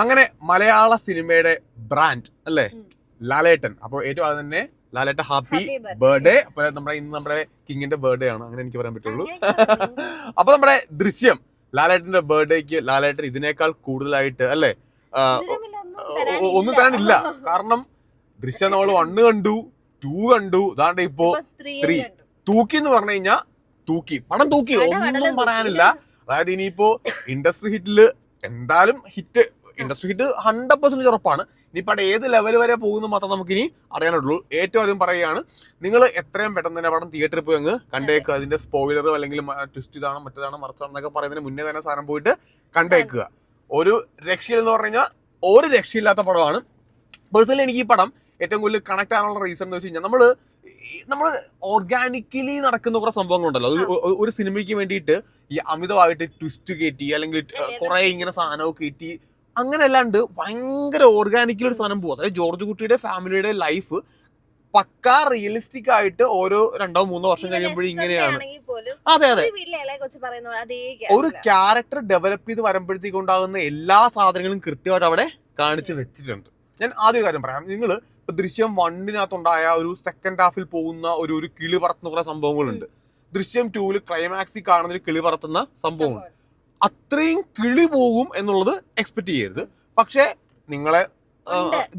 അങ്ങനെ മലയാള സിനിമയുടെ ബ്രാൻഡ് അല്ലേ ലാലേട്ടൻ. അപ്പോൾ ഏറ്റവും അത് തന്നെ ലാലേട്ടൻ ഹാപ്പി ബർത്ത്ഡേ. അപ്പൊ നമ്മുടെ കിങ്ങിന്റെ ബർത്ത്ഡേ ആണ്, അങ്ങനെ എനിക്ക് പറയാൻ പറ്റുള്ളൂ. അപ്പൊ നമ്മുടെ ദൃശ്യം ലാലേട്ടന്റെ ബർത്ത്ഡേക്ക് ലാലേട്ടൻ ഇതിനേക്കാൾ കൂടുതലായിട്ട് അല്ലേ ഒന്നും തരാനില്ല. കാരണം ദൃശ്യം നമ്മൾ 1 കണ്ടു, 2 കണ്ടു, ഇതാണ്ട് ഇപ്പോ 3 തൂക്കി എന്ന് പറഞ്ഞു കഴിഞ്ഞാൽ പടം തൂക്കി, ഒന്നും പറയാനില്ല. അതായത് ഇനിയിപ്പോ ഇൻഡസ്ട്രി ഹിറ്റില് എന്തായാലും ഇൻഡസ്ട്രി ഹിറ്റ് 100% ഉറപ്പാണ്. ഇനിയിപ്പോൾ അവിടെ ഏത് ലെവൽ വരെ പോകുന്നു മാത്രം നമുക്കിനി അറിയാനുള്ളൂ. ഏറ്റവും ആദ്യം പറയുകയാണ്, നിങ്ങൾ എത്രയും പെട്ടെന്ന് തന്നെ പടം തിയേറ്ററിൽ പോയി അങ്ങ് കണ്ടേക്കുക. അതിന്റെ സ്പോയിലർ അല്ലെങ്കിൽ ട്വിസ്റ്റ് ഇതാണ് മറ്റേതാണ് മറിച്ചാണെന്നൊക്കെ പറയുന്നതിന് മുന്നേ തന്നെ സാധനം പോയിട്ട് കണ്ടേക്കുക. ഒരു രക്ഷയില്ലെന്ന് പറഞ്ഞു കഴിഞ്ഞാൽ ഒരു രക്ഷയില്ലാത്ത പടമാണ്. പേഴ്സണലി എനിക്ക് ഈ പടം ഏറ്റവും കൂടുതൽ കണക്ട് ആകാനുള്ള റീസൺ എന്ന് വെച്ച് കഴിഞ്ഞാൽ നമ്മൾ ഓർഗാനിക്കലി നടക്കുന്ന കുറെ സംഭവങ്ങളുണ്ടല്ലോ. ഒരു സിനിമയ്ക്ക് വേണ്ടിയിട്ട് ഈ അമിതമായിട്ട് ട്വിസ്റ്റ് കയറ്റി അല്ലെങ്കിൽ കുറെ ഇങ്ങനെ സാധനമൊക്കെ കയറ്റി അങ്ങനെ അല്ലാണ്ട് ഭയങ്കര ഓർഗാനിക്കലി ഒരു സാധനം പോകും. അതായത് ജോർജ് കുട്ടിയുടെ ഫാമിലിയുടെ ലൈഫ് പക്കാ റിയലിസ്റ്റിക് ആയിട്ട് ഓരോ 2-3 വർഷം കഴിയുമ്പോഴും ഇങ്ങനെയാണ്. അതെ ഒരു ക്യാരക്ടർ ഡെവലപ്പ് ചെയ്ത് വരുമ്പോഴത്തേക്ക് ഉണ്ടാകുന്ന എല്ലാ സാധനങ്ങളും കൃത്യമായിട്ട് അവിടെ കാണിച്ചു വെച്ചിട്ടുണ്ട്. ഞാൻ ആദ്യം കാര്യം പറയാം. നിങ്ങൾ ഇപ്പൊ ദൃശ്യം 1-നകത്തുണ്ടായ ഒരു സെക്കൻഡ് ഹാഫിൽ പോകുന്ന ഒരു കിളി പറത്തുന്ന കുറെ സംഭവങ്ങളുണ്ട്. ദൃശ്യം 2-ല് ക്ലൈമാക്സിൽ കാണുന്ന ഒരു കിളി പറത്തുന്ന സംഭവമുണ്ട്. അത്രയും കിളി പോകും എന്നുള്ളത് എക്സ്പെക്ട് ചെയ്യരുത്. പക്ഷെ നിങ്ങളെ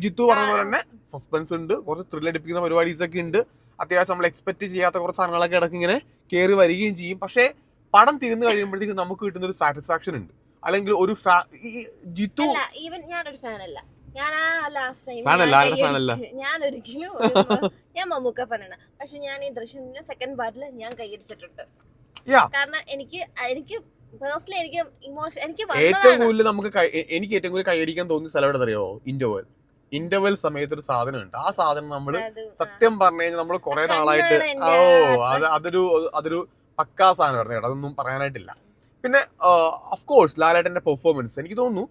ജിത്തു പറഞ്ഞ പോലെ തന്നെ സസ്പെൻസ് ഉണ്ട്, കുറച്ച് ത്രില്ലടിപ്പിക്കുന്ന പരിപാടീസ് ഒക്കെ ഉണ്ട്. അത്യാവശ്യം നമ്മൾ എക്സ്പെക്ട് ചെയ്യാത്ത കുറച്ച് സാധനങ്ങളൊക്കെ ഇടയ്ക്ക് ഇങ്ങനെ കയറി വരികയും ചെയ്യും. പക്ഷെ പടം തീർന്നു കഴിയുമ്പോഴത്തേക്ക് നമുക്ക് കിട്ടുന്ന ഒരു സാറ്റിസ്ഫാക്ഷൻ ഉണ്ട്. അല്ലെങ്കിൽ ഒരു ജിത്തു ഞാനൊരു ഫാനല്ല, ഞാൻ മമ്മൂക്ക ഫാനാണ്. പക്ഷെ ഞാൻ ഈ ദൃശ്യത്തിന്റെ സെക്കൻഡ് പാർട്ടില് ഞാൻ കൈയടിച്ചിട്ടുണ്ട്. കാരണം എനിക്ക് ഏറ്റവും കൂടുതൽ എനിക്ക് ഏറ്റവും കൂടുതൽ കൈയടിക്കാൻ തോന്നിയ സ്ഥലം എവിടെ അറിയോ? ഇന്റർവെൽ സമയത്ത് ഒരു സാധനം ഉണ്ട്. ആ സാധനം നമ്മള് സത്യം പറഞ്ഞു കഴിഞ്ഞാൽ നമ്മൾ കുറെ നാളായിട്ട് അതൊരു പക്കാ സാധനമായിരുന്നു കേട്ടോ, അതൊന്നും പറയാനായിട്ടില്ല. പിന്നെ ഓഫ് കോഴ്സ് ലാലേട്ടന്റെ പെർഫോമൻസ് എനിക്ക് തോന്നുന്നു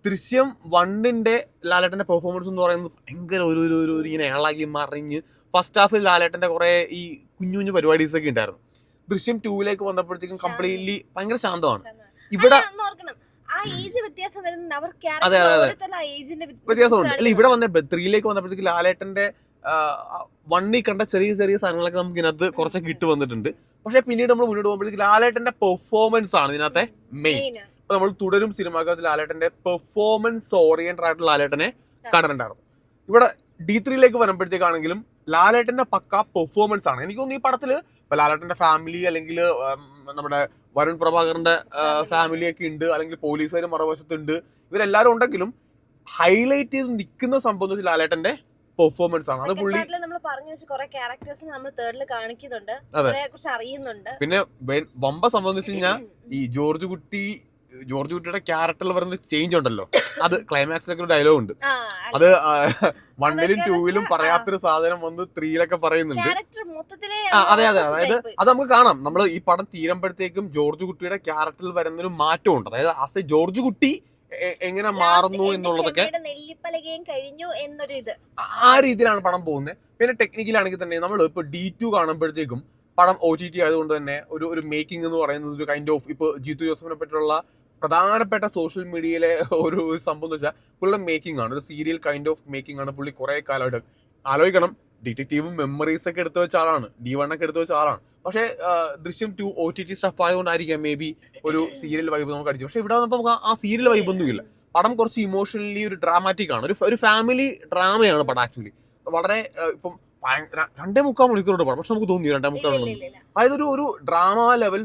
ദൃശ്യം 1-ന്റെ ലാലേട്ടന്റെ പെർഫോമൻസ് എന്ന് പറയുന്നത് ഭയങ്കര ഒരു ഇങ്ങനെ ഇളകി മറിഞ്ഞ് ഫസ്റ്റ് ഹാഫിൽ ലാലേട്ടന്റെ കുറെ ഈ കുഞ്ഞു പരിപാടീസ് ഒക്കെ ഉണ്ടായിരുന്നു. ദൃശ്യം 2-ലേക്ക് വന്നപ്പോഴത്തേക്കും കംപ്ലീറ്റ്ലി ഭയങ്കര ശാന്തമാണ്. ഇവിടെ വ്യത്യാസമുണ്ട്. അല്ല ഇവിടെ വന്ന 3-ലേക്ക് വന്നപ്പോഴത്തേക്ക് ലാലേട്ടന്റെ 1-ൽ കണ്ട ചെറിയ സാധനങ്ങളൊക്കെ നമുക്ക് ഇതിനകത്ത് കുറച്ചൊക്കെ ഇട്ട് വന്നിട്ടുണ്ട്. പക്ഷെ പിന്നീട് നമ്മൾ മുന്നോട്ട് പോകുമ്പോഴത്തേക്ക് ലാലേട്ടന്റെ പെർഫോമൻസ് ആണ് ഇതിനകത്തെ മെയിൻ. അപ്പൊ നമ്മൾ തുടരും സിനിമാക്കകത്ത് ലാലേട്ടന്റെ പെർഫോമൻസ് ഓറിയന്റഡ് ആയിട്ടുള്ള ലാലേട്ടനെ കാണുന്നുണ്ടായിരുന്നു. ഇവിടെ D3-ലേക്ക് വരുമ്പോഴത്തേക്കാണെങ്കിലും ലാലേട്ടന്റെ പക്ക പെർഫോമൻസ് ആണ്. എനിക്ക് തോന്നുന്നു ഈ പടത്തില് ഇപ്പൊ ലാലേട്ടന്റെ ഫാമിലി അല്ലെങ്കിൽ നമ്മുടെ വരുൺ പ്രഭാകറിന്റെ ഫാമിലി ഒക്കെ ഉണ്ട്, അല്ലെങ്കിൽ പോലീസുകാരും മറുവശത്തുണ്ട്, ഇവരെല്ലാരും ഉണ്ടെങ്കിലും ഹൈലൈറ്റ് ചെയ്ത് നിൽക്കുന്ന സംഭവം ലാലേട്ടന്റെ പെർഫോമൻസ് ആണ്. അത് പുള്ളി പിന്നെ വമ്പ സംബന്ധിച്ച് കഴിഞ്ഞാൽ ഈ ജോർജ് കുട്ടിയുടെ ക്യാരക്ടറിൽ വരുന്ന ചേഞ്ച് ഉണ്ടല്ലോ, അത് ക്ലൈമാക്സിലൊക്കെ ഒരു ഡയലോഗ് ഉണ്ട്. അത് 1-ലും 2-ലും പറയാത്തൊരു സാധനം വന്ന് 3-ലൊക്കെ പറയുന്നുണ്ട്. അതെ അതായത് അത് നമുക്ക് കാണാം. നമ്മൾ ഈ പടം തീരുമ്പോഴത്തേക്കും ജോർജ് കുട്ടിയുടെ ക്യാരക്ടറിൽ വരുന്നൊരു മാറ്റമുണ്ട്. അതായത് ആസ് എ ജോർജ് കുട്ടി എങ്ങനെ മാറുന്നു എന്നുള്ളതൊക്കെ ആ രീതിയിലാണ് പടം പോകുന്നത്. പിന്നെ ടെക്നിക്കലാണെങ്കിൽ തന്നെ നമ്മൾ ഇപ്പൊ D2 കാണുമ്പോഴത്തേക്കും പടം OTT ആയതുകൊണ്ട് തന്നെ ഒരു മേക്കിംഗ് എന്ന് പറയുന്നത് ഒരു കൈൻഡ് ഓഫ് ഇപ്പൊ ജിത്തു ജോസഫിനെ പറ്റിയുള്ള പ്രധാനപ്പെട്ട സോഷ്യൽ മീഡിയയിലെ ഒരു സംഭവം എന്ന് വെച്ചാൽ പുള്ളിയുടെ മേക്കിംഗ് ആണ്, ഒരു സീരിയൽ കൈൻഡ് ഓഫ് മേക്കിംഗ് ആണ്. പുള്ളി കുറെ കാലമായിട്ട് ആലോചിക്കണം, ഡിറ്റക്റ്റീവും മെമ്മറീസ് ഒക്കെ എടുത്തു വെച്ച ആളാണ്, D1 ഒക്കെ എടുത്തു വെച്ച ആളാണ്. പക്ഷെ ദൃശ്യം 2 OTT സ്റ്റഫ് ആയതുകൊണ്ടായിരിക്കാം മേ ബി ഒരു സീരിയൽ വൈബ് നമുക്ക് അടിച്ചു. പക്ഷെ ഇവിടെ വന്നപ്പോൾ നമുക്ക് ആ സീരിയൽ വൈബ് ഒന്നുമില്ല. പടം കുറച്ച് ഇമോഷണലി ഒരു ഡ്രാമാറ്റിക് ആണ്, ഒരു ഫാമിലി ഡ്രാമയാണ് പടം. ആക്ച്വലി വളരെ ഇപ്പം 2.25 മണിക്കൂറുണ്ട് പടം, പക്ഷെ നമുക്ക് തോന്നി 2.25 മണിക്കൂർ. അതായത് ഒരു ഡ്രാമ ലെവൽ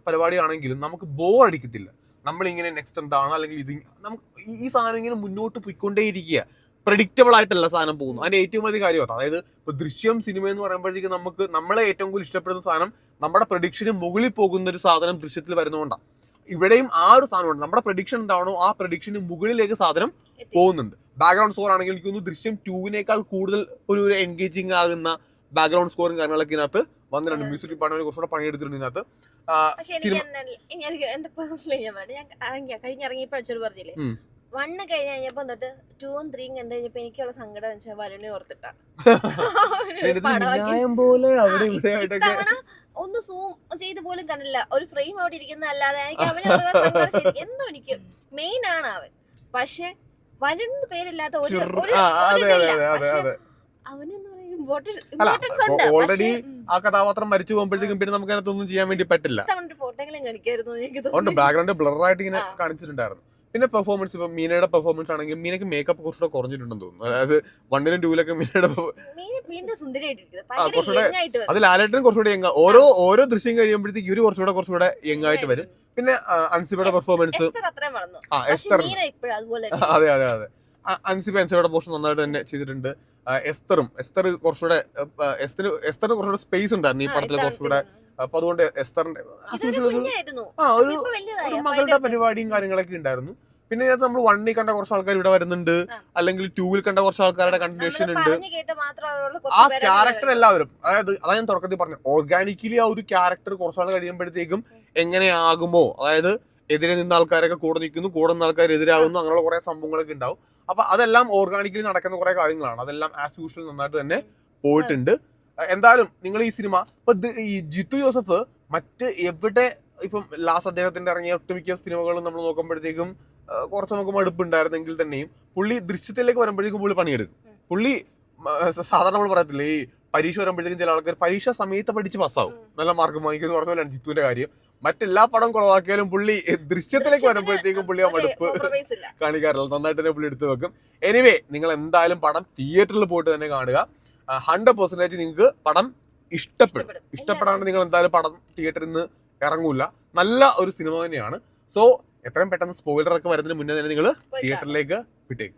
പരിപാടിയാണെങ്കിലും നമുക്ക് ബോർ അടിക്കത്തില്ല. നമ്മളിങ്ങനെ നെക്സ്റ്റ് എന്താണ് അല്ലെങ്കിൽ ഇത് നമുക്ക് ഈ സാധനം ഇങ്ങനെ മുന്നോട്ട് പോയിക്കൊണ്ടേയിരിക്കുക, പ്രെഡിക്റ്റബിൾ ആയിട്ടല്ല സാധനം പോകുന്നു. അതിന്റെ ഏറ്റവും വലിയ കാര്യമാണ്. അതായത് ഇപ്പൊ ദൃശ്യം സിനിമ എന്ന് പറയുമ്പോഴേക്കും നമ്മളെ ഏറ്റവും കൂടുതൽ ഇഷ്ടപ്പെടുന്ന സാധനം നമ്മുടെ പ്രഡിക്ഷന് മുകളിൽ പോകുന്ന ഒരു സാധനം ദൃശ്യത്തിൽ വരുന്നതുകൊണ്ടാണ്. ഇവിടെയും ആ ഒരു സാധനമുണ്ട്. നമ്മുടെ പ്രഡിക്ഷൻ എന്താണോ ആ പ്രഡിക്ഷന് മുകളിലേക്ക് സാധനം പോകുന്നുണ്ട്. ബാക്ക്ഗ്രൗണ്ട് സ്കോർ ആണെങ്കിൽ എനിക്ക് തോന്നുന്നു ദൃശ്യം 2-നേക്കാൾ കൂടുതൽ ഒരു എൻഗേജിങ് ആകുന്ന ബാക്ക്ഗ്രൗണ്ട് സ്കോറും കാര്യങ്ങളൊക്കെ ഇതിനകത്ത് വന്നിട്ടുണ്ട്. മ്യൂസിക് ഡിപ്പാർട്ട്മെന്റ് കുറച്ചുകൂടെ പണിയെടുത്തിട്ടുണ്ട് ഇതിനകത്ത്. പറഞ്ഞില്ലേ 1 കഴിഞ്ഞപ്പോ തൊട്ട് 2-ഉം 3-ഉം കണ്ടു കഴിഞ്ഞപ്പോ എനിക്കുള്ള സങ്കടം വെച്ചാൽ വരുണി ഓർത്തിട്ടാ. ഒന്ന് സൂം ചെയ്ത് പോലും കണ്ടില്ല, ഒരു ഫ്രെയിം അവിടെ ഇരിക്കുന്ന അല്ലാതെ എനിക്ക് അവനെ എന്തോ എനിക്ക് മെയിൻ ആണ് അവൻ. പക്ഷെ വരുൺ പേരില്ലാത്ത ഒരു അതെ അതെ അതെ അതെ അതെ അവനെന്ന് അല്ല ഓൾറെഡി ആ കഥാപാത്രം മരിച്ചു പോകുമ്പോഴത്തേക്കും പിന്നെ നമുക്ക് അതിനകത്തൊന്നും ചെയ്യാൻ വേണ്ടി പറ്റില്ല. ഉണ്ട് ബാക്ക്ഗ്രൗണ്ട് ബ്ലർ ആയിട്ട് ഇങ്ങനെ കാണിച്ചിട്ടുണ്ടായിരുന്നു. പിന്നെ പെർഫോമൻസ് ഇപ്പൊ മീനയുടെ പെർഫോമൻസ് ആണെങ്കിൽ മീനക്ക് മേക്കപ്പ് കുറച്ചുകൂടെ കുറഞ്ഞിട്ടുണ്ടെന്ന് തോന്നുന്നു. അതായത് 1 ലും 2 ലൊക്കെ മീനയുടെ കുറച്ചുകൂടെ അത് ലാലേട്ടനും കുറച്ചുകൂടെ യങ് ഓരോ ദൃശ്യം കഴിയുമ്പോഴത്തേക്ക് ഇവര് കുറച്ചുകൂടെ യങ് ആയിട്ട് വരും. പിന്നെ അൻസിബയുടെ പെർഫോമൻസ് അതെ അതെ അതെ അൻസിബയുടെ പോർഷൻ നന്നായിട്ട് തന്നെ ചെയ്തിട്ടുണ്ട്. എസ്തർ കുറച്ചുകൂടെ സ്പേസ് ഉണ്ടായിരുന്നു ഈ പടത്തിൽ കുറച്ചുകൂടെ. അപ്പൊ അതുകൊണ്ട് എസ്തറിന്റെ ഒരു മകളുടെ പരിപാടിയും കാര്യങ്ങളൊക്കെ ഉണ്ടായിരുന്നു. പിന്നെ ഇതിനകത്ത് നമ്മൾ 1 കണ്ട കുറച്ച് ആൾക്കാർ ഇവിടെ വരുന്നുണ്ട്, അല്ലെങ്കിൽ 2 കണ്ട കുറച്ച് ആൾക്കാരുടെ കണ്ടിന്യൂഷൻ ഉണ്ട്. ആ ക്യാരക്ടർ എല്ലാവരും അതായത് അതാ ഞാൻ തുടക്കത്തിൽ പറഞ്ഞു, ഓർഗാനിക്കലി ആ ഒരു ക്യാരക്ടർ കുറച്ചാൾ കഴിയുമ്പോഴത്തേക്കും എങ്ങനെയാകുമോ, അതായത് എതിരെ നിന്ന ആൾക്കാരൊക്കെ കൂടെ നിൽക്കുന്നു, കൂടെ നിന്ന ആൾക്കാർ എതിരാകുന്നു, അങ്ങനെയുള്ള കുറെ സംഭവങ്ങളൊക്കെ ഉണ്ടാവും. അപ്പൊ അതെല്ലാം ഓർഗാനിക്കലി നടക്കുന്ന കുറെ കാര്യങ്ങളാണ്. അതെല്ലാം ആസ് യൂഷ്വൽ നന്നായിട്ട് തന്നെ പോയിട്ടുണ്ട്. എന്തായാലും നിങ്ങൾ ഈ സിനിമ ഇപ്പൊ ഈ ജിത്തു ജോസഫ് മറ്റ് എവിടെ ഇപ്പം ലാസ്റ്റ് അദ്ദേഹത്തിന്റെ ഇറങ്ങിയ ഒട്ടുമിക്ക സിനിമകളും നമ്മൾ നോക്കുമ്പോഴത്തേക്കും കുറച്ച് നമുക്ക് മടുപ്പുണ്ടായിരുന്നെങ്കിൽ തന്നെയും പുള്ളി ദൃശ്യത്തിലേക്ക് വരുമ്പോഴേക്കും പുള്ളി പണിയെടുക്കും. പുള്ളി സാധാരണ നമ്മൾ പറയത്തില്ലേ ഈ പരീക്ഷ വരുമ്പോഴത്തേക്കും ചില ആൾക്കാർ പരീക്ഷ സമയത്ത് പഠിച്ച് പാസ്സാവും, നല്ല മാർക്ക് വാങ്ങിക്കുന്നു പറഞ്ഞ പോലെയാണ് ജിത്തുവിന്റെ കാര്യം. മറ്റെല്ലാ പടം കുളവാക്കിയാലും പുള്ളി ദൃശ്യത്തിലേക്ക് വരുമ്പോഴത്തേക്കും പുള്ളി ആ മടുപ്പ് കാണിക്കാറില്ല, നന്നായിട്ട് തന്നെ പുള്ളി എടുത്തു വെക്കും. എനിവേ നിങ്ങൾ എന്തായാലും പടം തിയേറ്ററിൽ പോയിട്ട് തന്നെ കാണുക. 100% നിങ്ങൾക്ക് പടം ഇഷ്ടപ്പെടാണ്ട് നിങ്ങൾ എന്തായാലും പടം തിയേറ്ററിൽ നിന്ന് ഇറങ്ങൂല. നല്ല ഒരു സിനിമ തന്നെയാണ്. സോ എത്രയും പെട്ടെന്ന് സ്പോയിലർ ഒക്കെ വരുന്നതിന് മുന്നേ തന്നെ നിങ്ങൾ തിയേറ്ററിലേക്ക് വിട്ടേക്ക്.